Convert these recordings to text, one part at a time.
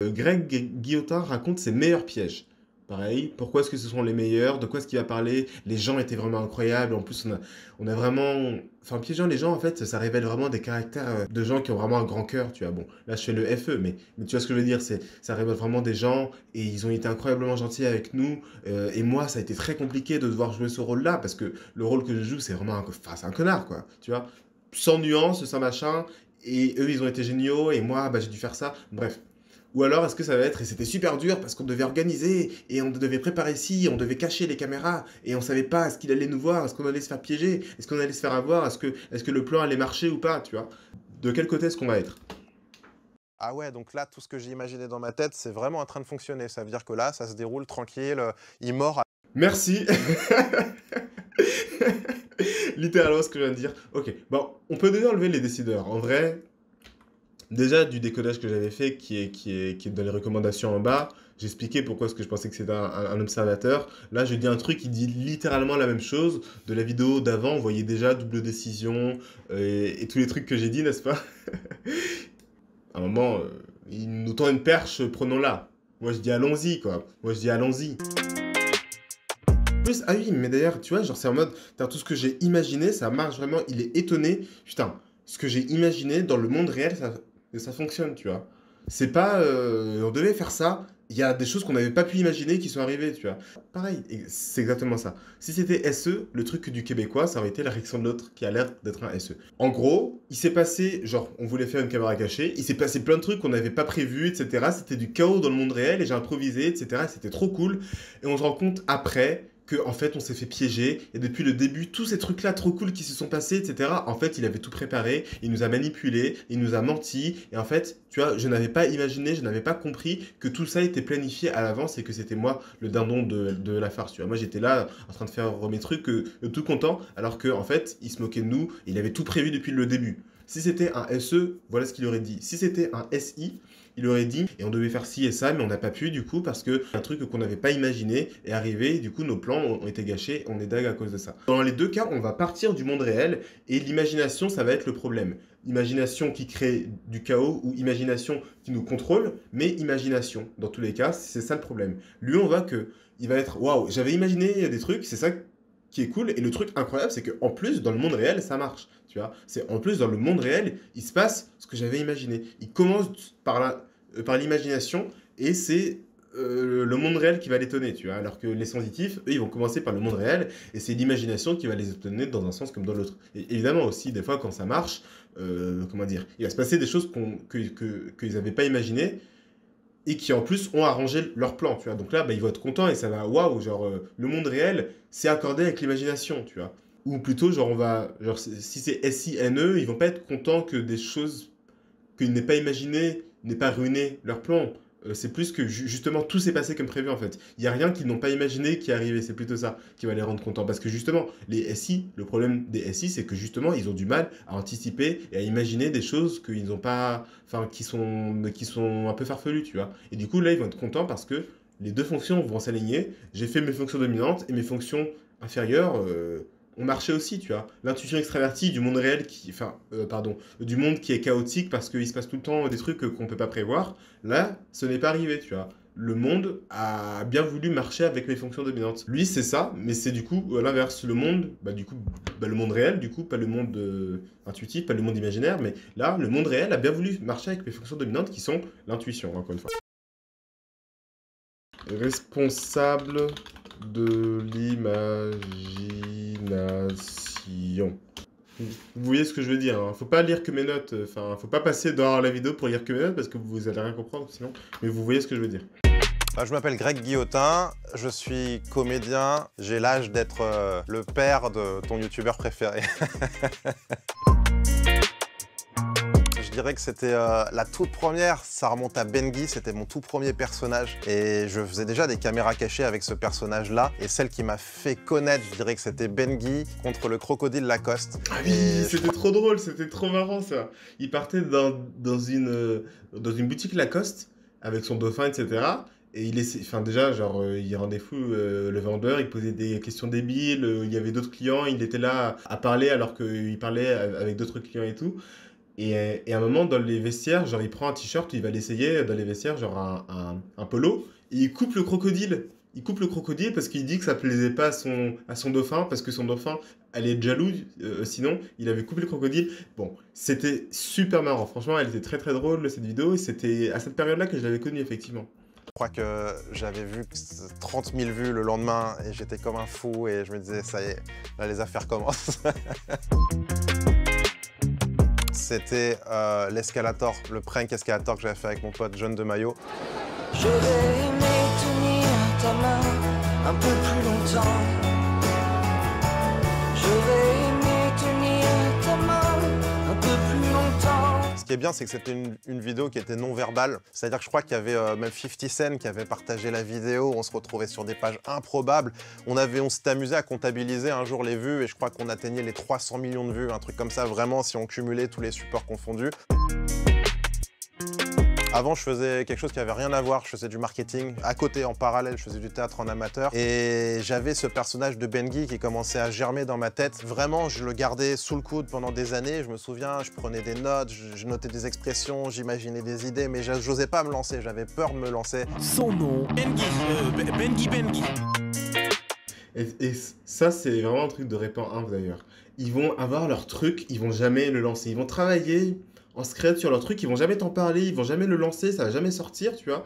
Greg Guillotin raconte ses meilleurs pièges. Pareil, pourquoi est-ce que ce sont les meilleurs? De quoi est-ce qu'il va parler? Les gens étaient vraiment incroyables. En plus, on a vraiment. Enfin, piégeant les gens, en fait, ça révèle vraiment des caractères de gens qui ont vraiment un grand cœur, tu vois. Bon, là, je fais le FE, mais tu vois ce que je veux dire? Ça révèle vraiment des gens et ils ont été incroyablement gentils avec nous. Et moi, ça a été très compliqué de devoir jouer ce rôle-là parce que le rôle que je joue, c'est vraiment enfin, c'est un connard, quoi. Tu vois? Sans nuance, sans machin. Et eux, ils ont été géniaux et moi, bah, j'ai dû faire ça. Bref. Ou alors, est-ce que ça va être, et c'était super dur parce qu'on devait organiser, et on devait préparer ci, on devait cacher les caméras, et on savait pas, est-ce qu'il allait nous voir, est-ce qu'on allait se faire piéger, est-ce qu'on allait se faire avoir, est-ce que le plan allait marcher ou pas, tu vois? De quel côté est-ce qu'on va être? Ah ouais, donc là, tout ce que j'ai imaginé dans ma tête, c'est vraiment en train de fonctionner. Ça veut dire que là, ça se déroule tranquille, il mord. Merci. Littéralement ce que je viens de dire. Ok, bon, on peut déjà enlever les décideurs. En vrai, déjà, du décodage que j'avais fait, qui est dans les recommandations en bas, j'expliquais pourquoi est-ce que je pensais que c'était un observateur. Là, je dis un truc qui dit littéralement la même chose. De la vidéo d'avant, on voyait déjà double décision et tous les trucs que j'ai dit, n'est-ce pas? À un moment, il nous tend une perche, prenons-la. Moi, je dis allons-y, quoi. Moi, je dis allons-y. Plus, ah oui, mais d'ailleurs, tu vois, genre, c'est en mode, tout ce que j'ai imaginé, ça marche vraiment. Il est étonné. Putain, ce que j'ai imaginé dans le monde réel, ça fonctionne, tu vois. C'est pas, on devait faire ça. Il y a des choses qu'on n'avait pas pu imaginer qui sont arrivées, tu vois. Pareil, et c'est exactement ça. Si c'était SE, le truc du québécois, ça aurait été la réaction de l'autre qui a l'air d'être un SE. En gros, il s'est passé, genre, on voulait faire une caméra cachée, il s'est passé plein de trucs qu'on n'avait pas prévus, etc. C'était du chaos dans le monde réel et j'ai improvisé, etc. C'était trop cool. Et on se rend compte après que en fait on s'est fait piéger et depuis le début tous ces trucs là trop cool qui se sont passés, etc., en fait il avait tout préparé, il nous a manipulé, il nous a menti et en fait tu vois je n'avais pas imaginé, je n'avais pas compris que tout ça était planifié à l'avance et que c'était moi le dindon de la farce, tu vois. Moi j'étais là en train de faire mes trucs tout content alors que en fait il se moquait de nous, il avait tout prévu depuis le début. Si c'était un SE, voilà ce qu'il aurait dit. Si c'était un SI, il aurait dit, et on devait faire ci et ça, mais on n'a pas pu du coup parce que un truc qu'on n'avait pas imaginé est arrivé, et du coup nos plans ont été gâchés, on est dague à cause de ça. Dans les deux cas, on va partir du monde réel et l'imagination, ça va être le problème. Imagination qui crée du chaos ou imagination qui nous contrôle, mais imagination. Dans tous les cas, c'est ça le problème. Lui, on va que, il va être, waouh, j'avais imaginé des trucs, c'est ça qui est cool. Et le truc incroyable, c'est qu'en plus, dans le monde réel, ça marche. Tu vois, c'est en plus dans le monde réel, il se passe ce que j'avais imaginé. Il commence par l'imagination et c'est le monde réel qui va l'étonner, tu vois. Alors que les sensitifs, eux, ils vont commencer par le monde réel et c'est l'imagination qui va les étonner dans un sens comme dans l'autre. Et évidemment aussi, des fois, quand ça marche, comment dire, il va se passer des choses qu'ils n'avaient pas imaginées et qui en plus ont arrangé leur plan, tu vois. Donc là, bah, ils vont être contents et ça va, waouh, genre le monde réel, c'est accordé avec l'imagination, tu vois. Ou plutôt, genre, genre, si c'est SINE, ils vont pas être contents que des choses qu'ils n'aient pas imaginées n'aient pas ruiné leur plan. C'est plus que justement tout s'est passé comme prévu en fait. Il n'y a rien qu'ils n'ont pas imaginé qui est arrivé. C'est plutôt ça qui va les rendre contents. Parce que justement, les SI, le problème des SI, c'est que justement, ils ont du mal à anticiper et à imaginer des choses qu'ils n'ont pas. Enfin, qui sont un peu farfelues, tu vois. Et du coup, là, ils vont être contents parce que les deux fonctions vont s'aligner. J'ai fait mes fonctions dominantes et mes fonctions inférieures. Ont marché aussi, tu vois. L'intuition extravertie du monde réel pardon, du monde qui est chaotique parce qu'il se passe tout le temps des trucs qu'on peut pas prévoir. Là, ce n'est pas arrivé, tu vois. Le monde a bien voulu marcher avec mes fonctions dominantes. Lui, c'est ça, mais c'est du coup l'inverse. Le monde, bah, du coup, bah, le monde réel, du coup, pas le monde intuitif, pas le monde imaginaire, mais là, le monde réel a bien voulu marcher avec mes fonctions dominantes qui sont l'intuition, encore une fois. Responsable de l'imagination. Vous voyez ce que je veux dire, hein. Faut pas lire que mes notes, enfin, faut pas passer dans la vidéo pour lire que mes notes parce que vous allez rien comprendre sinon. Mais vous voyez ce que je veux dire. Je m'appelle Greg Guillotin, je suis comédien, j'ai l'âge d'être le père de ton youtubeur préféré. Je dirais que c'était la toute première, ça remonte à Benguy, c'était mon tout premier personnage. Et je faisais déjà des caméras cachées avec ce personnage-là. Et celle qui m'a fait connaître, je dirais que c'était Benguy contre le crocodile Lacoste. Ah oui, c'était trop drôle, c'était trop marrant ça. Il partait dans une boutique Lacoste avec son dauphin, etc. Et enfin déjà, genre, il rendait fou le vendeur, il posait des questions débiles, il y avait d'autres clients, il était là à parler alors qu'il parlait avec d'autres clients et tout. Et à un moment, dans les vestiaires, genre, il prend un t-shirt, il va l'essayer dans les vestiaires, genre un polo, et il coupe le crocodile. Il coupe le crocodile parce qu'il dit que ça plaisait pas à son dauphin, parce que son dauphin allait être jaloux, sinon il avait coupé le crocodile. Bon, c'était super marrant, franchement, elle était très très drôle cette vidéo, et c'était à cette période-là que je l'avais connue, effectivement. Je crois que j'avais vu 30 000 vues le lendemain et j'étais comme un fou et je me disais, ça y est, là les affaires commencent. C'était l'escalator, le prank escalator que j'avais fait avec mon pote John de Mayo. Je vais aimer tenir ta main un peu plus longtemps. Je vais aimer tenir ta main un peu plus longtemps. Ce qui est bien, c'est que c'était une vidéo qui était non-verbale. C'est-à-dire que je crois qu'il y avait même 50 Cent qui avait partagé la vidéo. On se retrouvait sur des pages improbables. On s'était amusé à comptabiliser un jour les vues et je crois qu'on atteignait les 300 millions de vues, un truc comme ça, vraiment, si on cumulait tous les supports confondus. Avant, je faisais quelque chose qui avait rien à voir. Je faisais du marketing. À côté, en parallèle, je faisais du théâtre en amateur. Et j'avais ce personnage de Bengi qui commençait à germer dans ma tête. Vraiment, je le gardais sous le coude pendant des années. Je me souviens, je prenais des notes, je notais des expressions, j'imaginais des idées, mais j'osais pas me lancer. J'avais peur de me lancer. Son nom, Bengi. Et ça, c'est vraiment un truc de Répand Inf d'ailleurs. Ils vont avoir leur truc, ils vont jamais le lancer. Ils vont travailler en secret sur leur truc, ils vont jamais t'en parler, ils vont jamais le lancer, ça va jamais sortir, tu vois.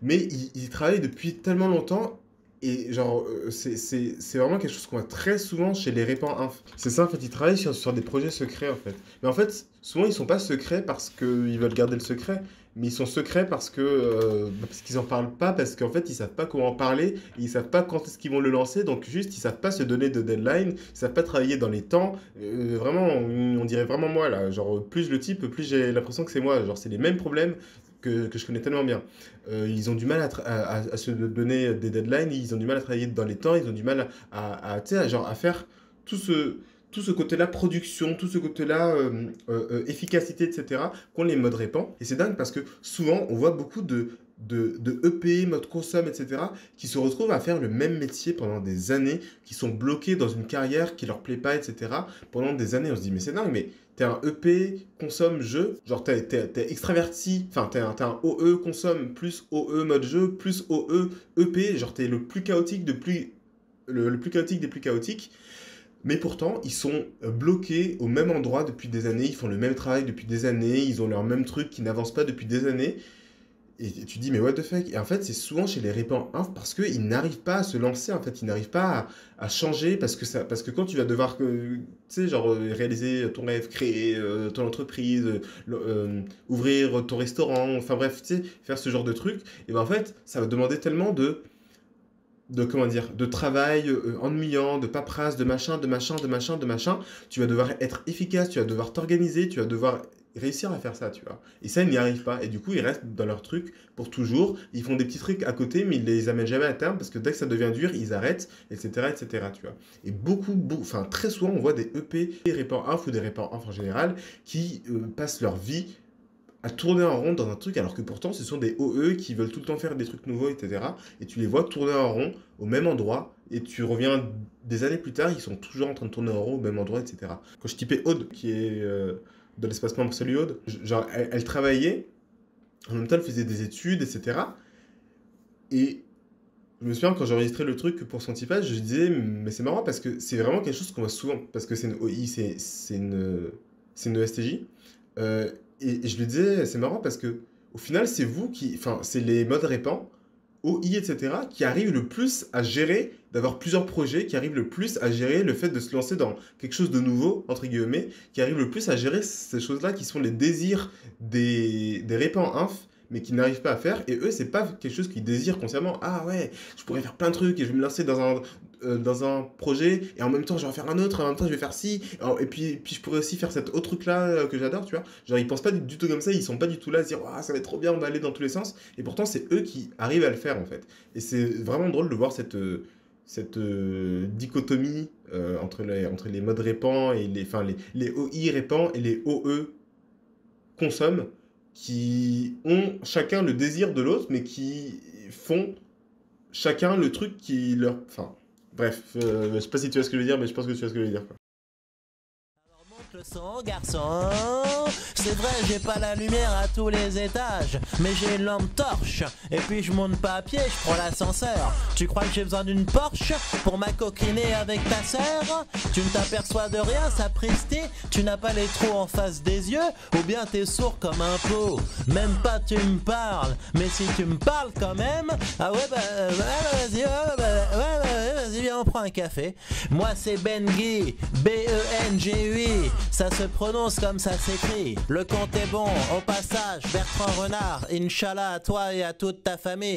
Mais ils travaillent depuis tellement longtemps et genre, c'est vraiment quelque chose qu'on voit très souvent chez les Répand Inf. C'est ça, en fait, ils travaillent sur des projets secrets, en fait. Mais en fait, souvent, ils sont pas secrets parce qu'ils veulent garder le secret. Mais ils sont secrets parce qu'ils en parlent pas, parce qu'en fait, ils savent pas comment en parler, ils savent pas quand est-ce qu'ils vont le lancer, donc juste, ils savent pas se donner de deadline, ils savent pas travailler dans les temps. Vraiment, on dirait vraiment moi, là. Genre, plus je le type, plus j'ai l'impression que c'est moi. Genre, c'est les mêmes problèmes que je connais tellement bien. Ils ont du mal à se donner des deadlines, ils ont du mal à travailler dans les temps, ils ont du mal tu sais, genre, à faire tout ce, tout ce côté-là production, tout ce côté-là efficacité, etc., qu'on les modes répand. Et c'est dingue parce que souvent, on voit beaucoup de EP, mode consomme, etc., qui se retrouvent à faire le même métier pendant des années, qui sont bloqués dans une carrière qui leur plaît pas, etc., pendant des années. On se dit, mais c'est dingue, mais t'es un EP, consomme, jeu, genre t'es extraverti, enfin t'es un OE, consomme, plus OE, mode jeu, plus OE, EP, genre t'es le plus chaotique le plus chaotique des plus chaotiques. Mais pourtant, ils sont bloqués au même endroit depuis des années, ils font le même travail depuis des années, ils ont leur même truc qui n'avance pas depuis des années. Et tu te dis, mais what the fuck? Et en fait, c'est souvent chez les répans inf parce qu'ils n'arrivent pas à se lancer, en fait, ils n'arrivent pas à changer parce que quand tu vas devoir, tu sais, genre, réaliser ton rêve, créer ton entreprise, ouvrir ton restaurant, enfin bref, tu sais, faire ce genre de truc, et ben en fait, ça va demander tellement comment dire, de travail ennuyant, de paperasse, de machin, de machin, de machin, de machin. Tu vas devoir être efficace, tu vas devoir t'organiser, tu vas devoir réussir à faire ça, tu vois. Et ça, ils n'y arrivent pas. Et du coup, ils restent dans leur truc pour toujours. Ils font des petits trucs à côté, mais ils les amènent jamais à terme parce que dès que ça devient dur, ils arrêtent, etc., etc., tu vois. Et enfin, très souvent, on voit des EP, des répans inf ou des répans inf en général, qui passent leur vie à tourner en rond dans un truc, alors que pourtant ce sont des OE qui veulent tout le temps faire des trucs nouveaux, etc. Et tu les vois tourner en rond au même endroit, et tu reviens des années plus tard, ils sont toujours en train de tourner en rond au même endroit, etc. Quand je typais Aude, qui est de l'espace membre Salut Aude, genre elle travaillait, en même temps elle faisait des études, etc. Et je me souviens quand j'enregistrais le truc pour son typage, je disais, mais c'est marrant parce que c'est vraiment quelque chose qu'on voit souvent, parce que c'est une OI, c'est une ESTJ. Et je lui disais, c'est marrant parce que au final, c'est vous qui, enfin, c'est les modes répand, OI, etc., qui arrivent le plus à gérer, d'avoir plusieurs projets, qui arrivent le plus à gérer le fait de se lancer dans quelque chose de nouveau, entre guillemets, qui arrivent le plus à gérer ces choses-là qui sont les désirs des répand inf, mais qui n'arrivent pas à faire. Et eux, c'est pas quelque chose qu'ils désirent consciemment. Ah ouais, je pourrais faire plein de trucs et je vais me lancer dans un projet et en même temps je vais en faire un autre, en même temps je vais faire ci, et puis je pourrais aussi faire cet autre truc là que j'adore, tu vois. Genre ils pensent pas du tout comme ça, ils sont pas du tout là à se dire ah ça va être trop bien, on va aller dans tous les sens, et pourtant c'est eux qui arrivent à le faire en fait. Et c'est vraiment drôle de voir cette dichotomie entre les modes répand et les OI répand et les OE consomme, qui ont chacun le désir de l'autre mais qui font chacun le truc qui leur... Enfin, bref, je sais pas si tu vois ce que je veux dire, mais je pense que tu vois ce que je veux dire, quoi. le son, garçon. C'est vrai, j'ai pas la lumière à tous les étages, mais j'ai une lampe torche. Et puis je monte pas à pied, je prends l'ascenseur. Tu crois que j'ai besoin d'une Porsche pour m'acoquiner avec ta sœur? Tu ne t'aperçois de rien, sapristi? Tu n'as pas les trous en face des yeux? Ou bien t'es sourd comme un pot? Même pas tu me parles, mais si tu me parles quand même, ah ouais vas-y, vas-y, viens on prend un café. Moi c'est Benguy, B-E-N-G-U-I, ça se prononce comme ça s'écrit. Le compte est bon, au passage, Bertrand Renard, Inch'Allah à toi et à toute ta famille.